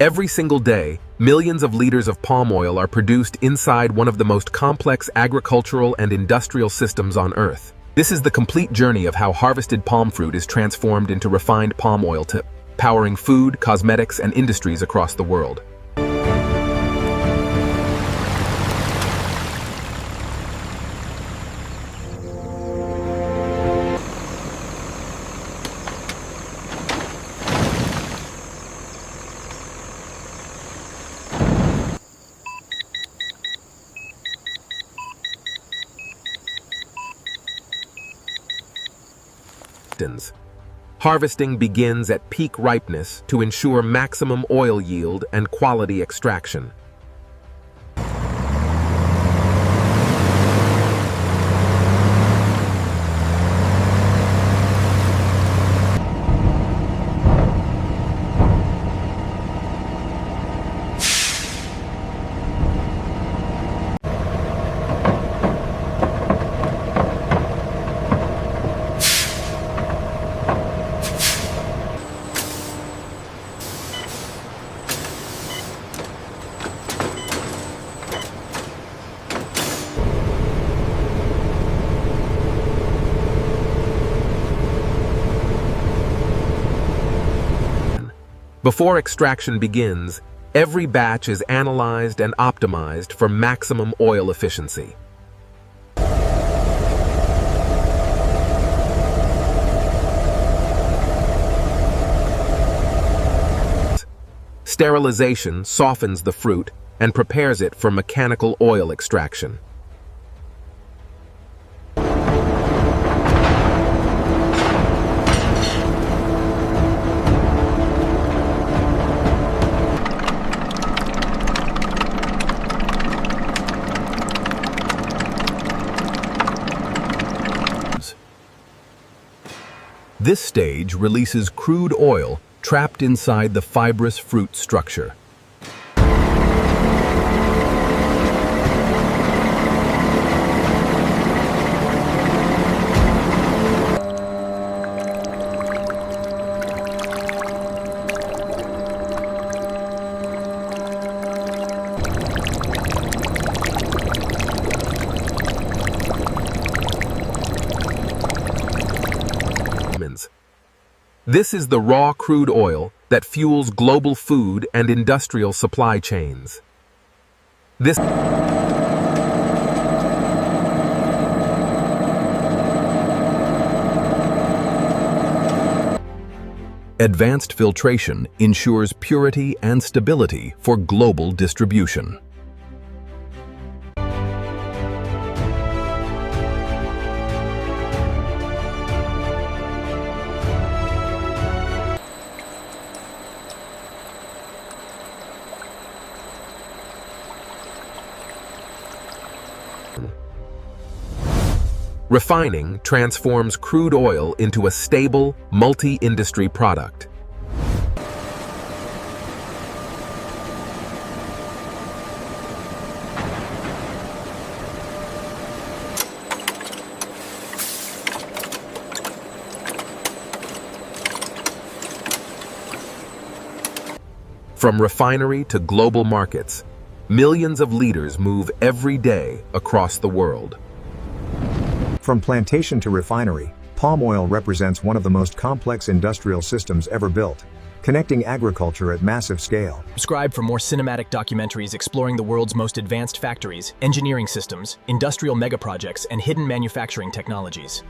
Every single day, millions of liters of palm oil are produced inside one of the most complex agricultural and industrial systems on Earth. This is the complete journey of how harvested palm fruit is transformed into refined palm oil powering food, cosmetics, and industries across the world. Harvesting begins at peak ripeness to ensure maximum oil yield and quality extraction. Before extraction begins, every batch is analyzed and optimized for maximum oil efficiency. Sterilization softens the fruit and prepares it for mechanical oil extraction. This stage releases crude oil trapped inside the fibrous fruit structure. This is the raw crude oil that fuels global food and industrial supply chains. Advanced filtration ensures purity and stability for global distribution. Refining transforms crude oil into a stable, multi-industry product. From refinery to global markets, millions of liters move every day across the world. From plantation to refinery, palm oil represents one of the most complex industrial systems ever built, connecting agriculture at massive scale. Subscribe for more cinematic documentaries exploring the world's most advanced factories, engineering systems, industrial megaprojects, and hidden manufacturing technologies.